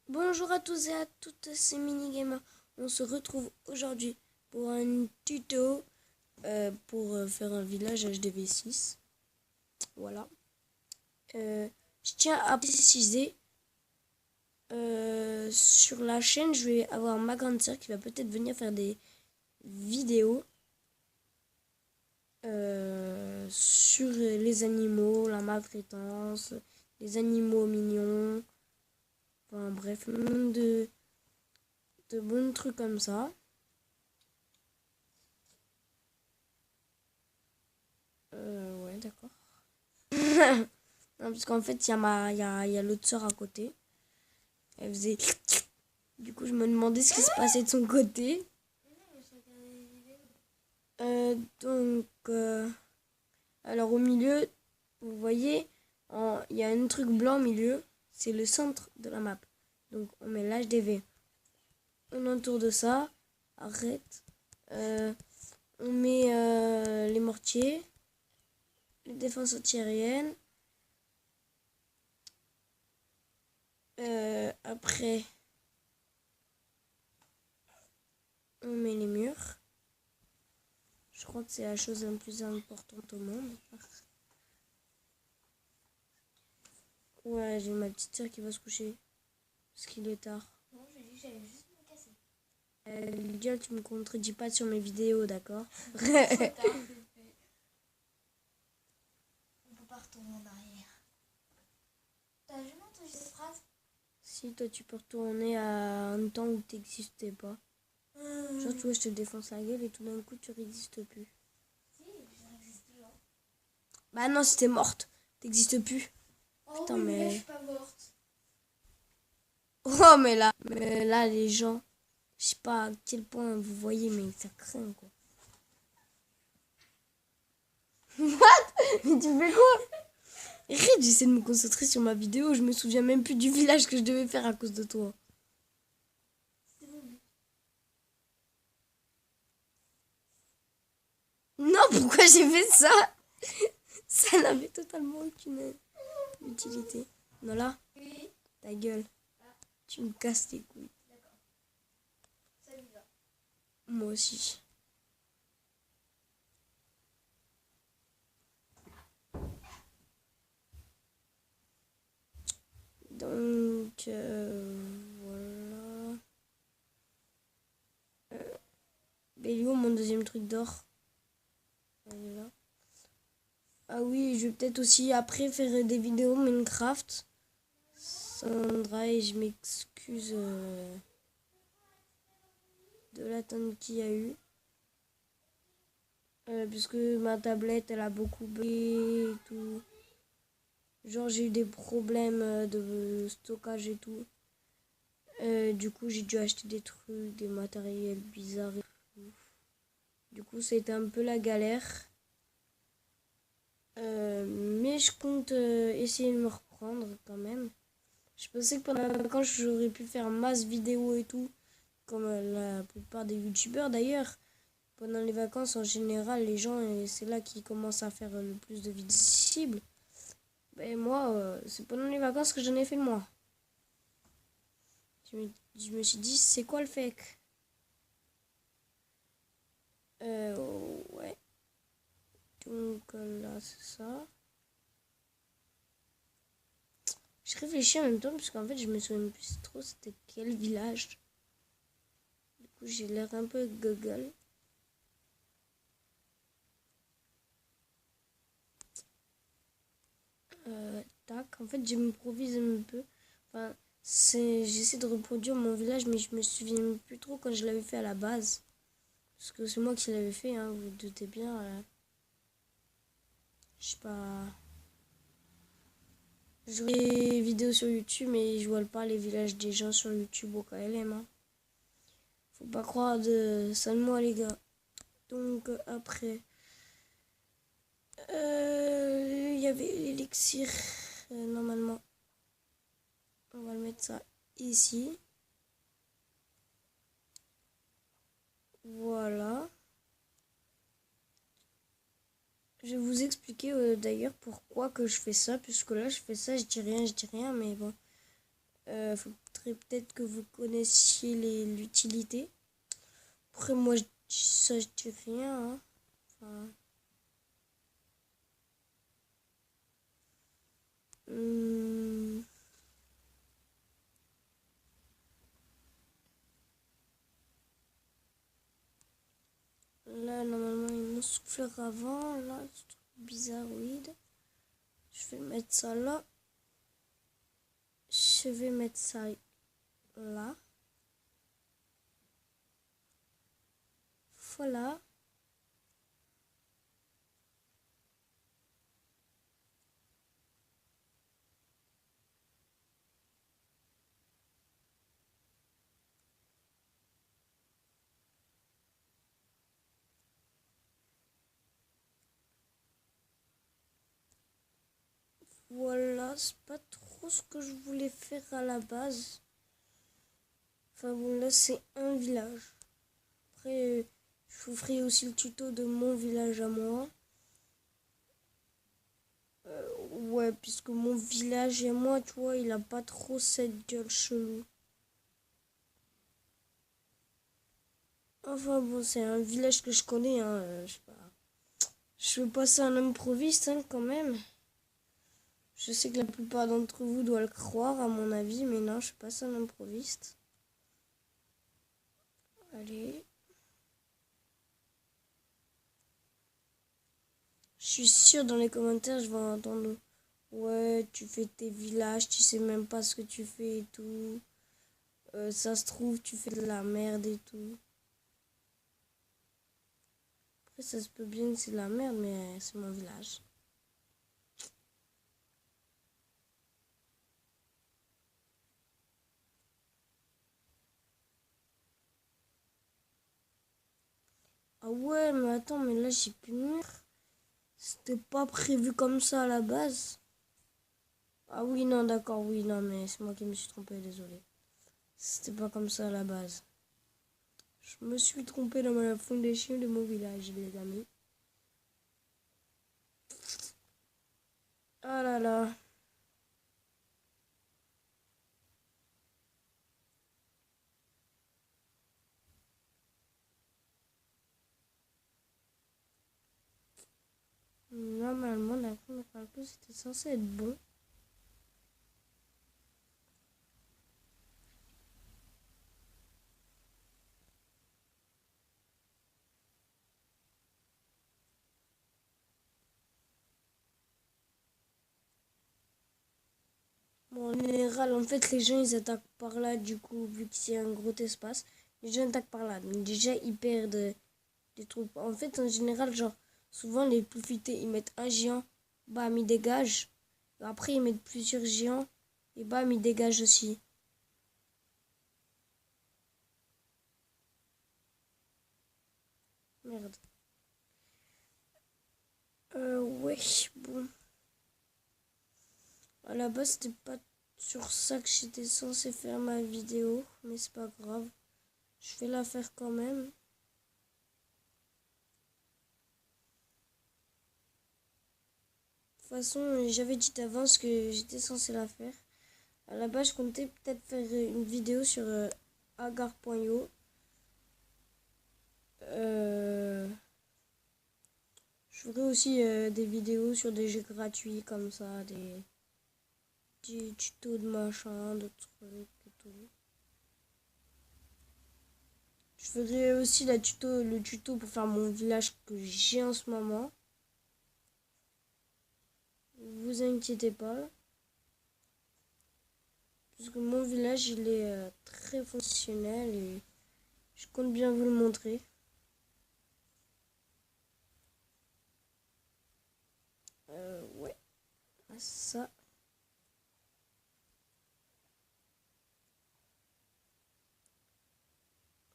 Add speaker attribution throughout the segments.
Speaker 1: Bonjour à tous et à toutes, c'est Minigamer. On se retrouve aujourd'hui pour un tuto pour faire un village HDV6. Voilà. Je tiens à préciser, sur la chaîne, je vais avoir ma grande sœur qui va peut-être venir faire des vidéos sur les animaux, la maltraitance, les animaux mignons. Enfin bref, de bons trucs comme ça. Ouais, d'accord. Non, parce qu'en fait, il y a l'autre sœur à côté. Elle faisait... Du coup, je me demandais ce qui se passait de son côté. Donc, alors au milieu, vous voyez, il y a un truc blanc au milieu. C'est le centre de la map. Donc, on met l'HDV. On entoure de ça. Arrête. On met les mortiers. Les défenses antiaériennes. Après, on met les murs. Je crois que c'est la chose la plus importante au monde. Ouais, j'ai ma petite soeur qui va se coucher. Parce qu'il est tard.
Speaker 2: Non, j'ai dit que j'allais juste me casser.
Speaker 1: Lydia, tu me contredis pas sur mes vidéos, d'accord?
Speaker 2: On peut pas retourner en arrière. T'as jamais entendu cette phrase?
Speaker 1: Si, toi, tu peux retourner à un temps où t'existais pas. Genre, tu vois, je te défonce la gueule et tout d'un coup, tu n'existes plus.
Speaker 2: Si, j'existe toujours.
Speaker 1: Bah non, si t'es morte, t'existes plus.
Speaker 2: Oh
Speaker 1: Putain,
Speaker 2: oui,
Speaker 1: mais...
Speaker 2: là, je suis pas morte.
Speaker 1: Oh, mais là, les gens, je sais pas à quel point vous voyez, mais ça craint, quoi. What? Mais tu fais quoi? Arrête, j'essaie de me concentrer sur ma vidéo, je me souviens même plus du village que je devais faire à cause de toi. Non, pourquoi j'ai fait ça? Ça n'avait totalement aucune utilité. Non, là,
Speaker 2: Oui.
Speaker 1: ta gueule. Tu me casses les couilles.
Speaker 2: D'accord. Ça lui va.
Speaker 1: Moi aussi. Donc, voilà. Bélio, mon deuxième truc d'or. Là. Ah oui, je vais peut-être aussi après faire des vidéos Minecraft. Sandra, et je m'excuse de l'attente qu'il y a eu. Puisque ma tablette, elle a beaucoup bugué et tout. Genre, j'ai eu des problèmes de stockage et tout. Du coup, j'ai dû acheter des trucs, des matériels bizarres et tout. Du coup, c'était un peu la galère. Mais je compte essayer de me reprendre quand même. Je pensais que pendant les vacances, j'aurais pu faire masse vidéo et tout. Comme la plupart des youtubeurs d'ailleurs. Pendant les vacances, en général, les gens, c'est là qu'ils commencent à faire le plus de vidéos possible. Ben moi, c'est pendant les vacances que j'en ai fait le moins. Je me suis dit, c'est quoi le fake? Ouais. Donc là, c'est ça. Je réfléchis en même temps, parce qu'en fait, je me souviens plus trop c'était quel village. Du coup, j'ai l'air un peu gogol. Tac, en fait, je m'improvise un peu. Enfin, j'essaie de reproduire mon village, mais je me souviens plus trop quand je l'avais fait à la base. Parce que c'est moi qui l'avais fait, hein, vous vous doutez bien. Je sais pas. Je vois des vidéos sur YouTube, mais je vois pas les villages des gens sur YouTube au KLM. Hein. Faut pas croire de ça de moi, les gars. Donc, après. Il y avait l'élixir. Normalement. On va le mettre ça ici. Voilà. Je vais vous expliquer d'ailleurs pourquoi que je fais ça. Puisque là, je fais ça, je dis rien, mais bon. Faudrait peut-être que vous connaissiez l'utilité. Après, moi, ça, je dis rien. Hein. Enfin, Là, normalement, il me souffleur avant. Là, c'est bizarroïde. Je vais mettre ça là. Je vais mettre ça là. Voilà. Voilà, c'est pas trop ce que je voulais faire à la base. Enfin bon, là c'est un village. Après, je vous ferai aussi le tuto de mon village à moi. Ouais, puisque mon village et moi, tu vois, il a pas trop cette gueule chelou. Enfin bon, c'est un village que je connais, hein, je sais pas. Je veux passer un improviste, hein, quand même. Je sais que la plupart d'entre vous doivent le croire, à mon avis, mais non, je passe un improviste. Allez. Je suis sûre dans les commentaires, je vais entendre ouais, tu fais tes villages, tu sais même pas ce que tu fais et tout. Ça se trouve, tu fais de la merde et tout. Après, ça se peut bien que c'est de la merde, mais c'est mon village. Ah ouais, mais attends, mais là, j'ai plus de mur. C'était pas prévu comme ça à la base. Ah oui, non, d'accord, oui, non, mais c'est moi qui me suis trompé, désolé. C'était pas comme ça à la base. Je me suis trompé dans la fondation de mon village, les amis. Ah là là. Normalement, d'après mes calculs, c'était censé être bon. Bon, en général, en fait, les gens, ils attaquent par là, du coup, vu qu'il y a un gros espace. Les gens attaquent par là. Donc déjà, ils perdent des troupes. En fait, en général, genre, souvent, les plus futés, ils mettent un géant, bam, ils dégagent. Après, ils mettent plusieurs géants, et bam, ils dégagent aussi. Merde. Ouais, bon. À la base, c'était pas sur ça que j'étais censé faire ma vidéo, mais c'est pas grave. Je vais la faire quand même. De toute façon, j'avais dit d'avance que j'étais censé la faire. À la base, je comptais peut-être faire une vidéo sur agar.io. Je ferai aussi des vidéos sur des jeux gratuits comme ça, des tutos de machin, de trucs et tout. Je ferai aussi le tuto pour faire mon village que j'ai en ce moment. Vous inquiétez pas. Parce que mon village, il est très fonctionnel et je compte bien vous le montrer. Ouais, ça.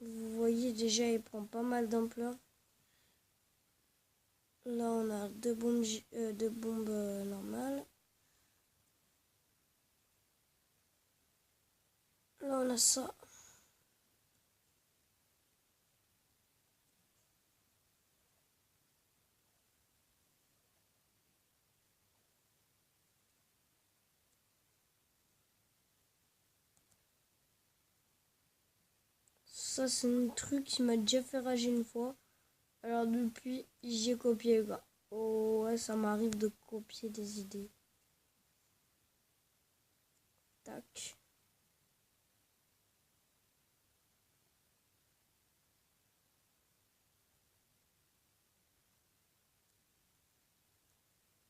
Speaker 1: Vous voyez déjà, il prend pas mal d'ampleur. Là, on a deux bombes normales. Là, on a ça. ça c'est un truc qui m'a déjà fait rager une fois. Alors depuis, j'ai copié, gars. Oh ouais, ça m'arrive de copier des idées. Tac.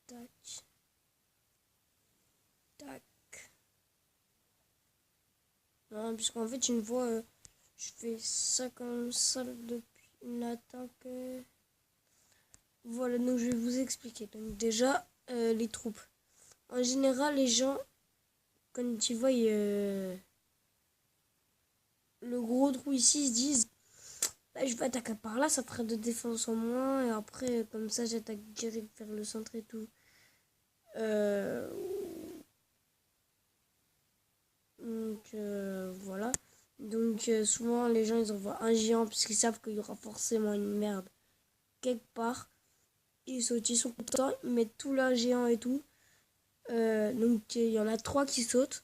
Speaker 1: Tac. Tac. Non, puisqu'en fait, une fois, je fais ça comme ça depuis une attaque. Voilà, donc je vais vous expliquer. Donc déjà, les troupes. En général, les gens, quand ils voient le gros trou ici, ils se disent bah, je vais attaquer par là, ça fera de défense en moins. Et après, comme ça, j'attaque direct vers le centre et tout. Donc voilà. Donc souvent, les gens, ils envoient un géant puisqu'ils savent qu'il y aura forcément une merde quelque part. Ils sautent, ils sont contents, ils mettent tout leur géant et tout. Donc il y en a 3 qui sautent.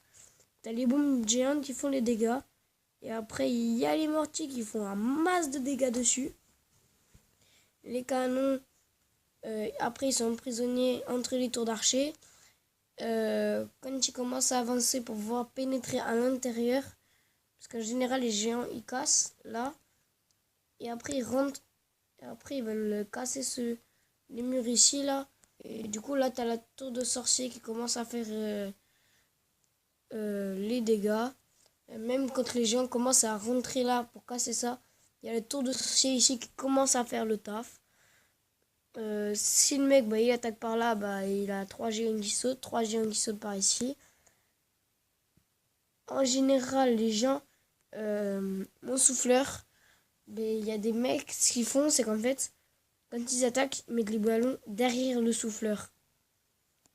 Speaker 1: T'as les bombes géantes qui font les dégâts. Et après, il y a les mortiers qui font un masse de dégâts dessus. Les canons, après, ils sont prisonniers entre les tours d'archers. Quand ils commencent à avancer pour pouvoir pénétrer à l'intérieur, parce qu'en général, les géants, ils cassent là. Et après, ils rentrent. Et après, ils veulent casser les murs ici, là. Et du coup, là, t'as la tour de sorcier qui commence à faire les dégâts. Même quand les gens commencent à rentrer là pour casser ça, il y a la tour de sorcier ici qui commence à faire le taf. Si le mec il attaque par là, il a 3 géants qui sautent, 3 géants qui sautent par ici. En général, les gens, mon souffleur, il y a des mecs, ce qu'ils font, c'est qu'en fait, quand ils attaquent, ils mettent les ballons derrière le souffleur.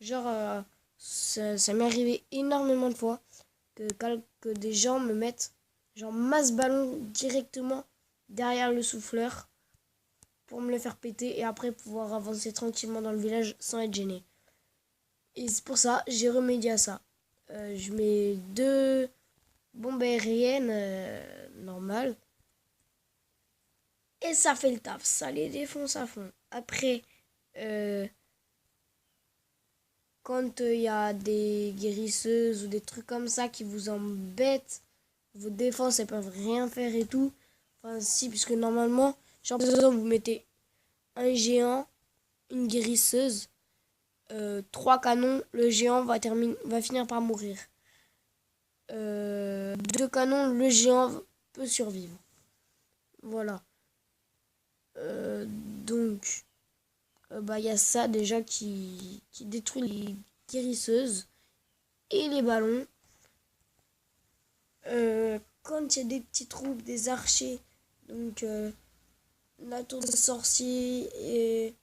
Speaker 1: Genre, ça m'est arrivé énormément de fois que des gens me mettent genre masse ballon directement derrière le souffleur pour me le faire péter et après pouvoir avancer tranquillement dans le village sans être gêné. Et c'est pour ça, j'ai remédié à ça. Je mets 2 bombes aériennes normales et ça fait le taf, ça les défonce à fond. Après, quand il y a des guérisseuses ou des trucs comme ça qui vous embêtent, vos défenses elles peuvent rien faire et tout. Enfin si, puisque normalement, genre par exemple vous mettez un géant, une guérisseuse, 3 canons, le géant va finir par mourir. 2 canons, le géant peut survivre. Voilà. Donc, il y a ça déjà qui détruit les guérisseuses et les ballons. Quand il y a des petits troupes, des archers, donc la tour de sorcier et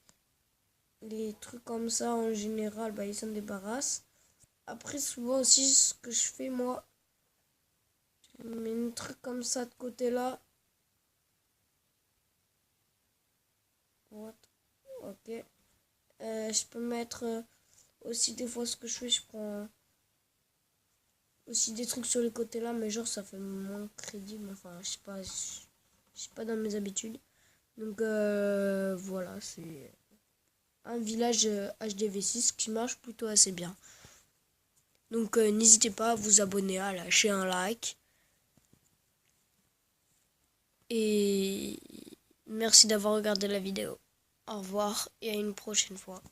Speaker 1: les trucs comme ça en général, ils s'en débarrassent. Après, souvent aussi, ce que je fais moi, je mets un truc comme ça de côté là. What? Ok. Je peux mettre aussi des fois ce que je fais, je prends aussi des trucs sur les côtés là, mais genre ça fait moins crédible. Enfin, je sais pas dans mes habitudes. Donc voilà, c'est un village HDV6 qui marche plutôt assez bien. Donc n'hésitez pas à vous abonner, à lâcher un like. Et merci d'avoir regardé la vidéo. Au revoir et à une prochaine fois.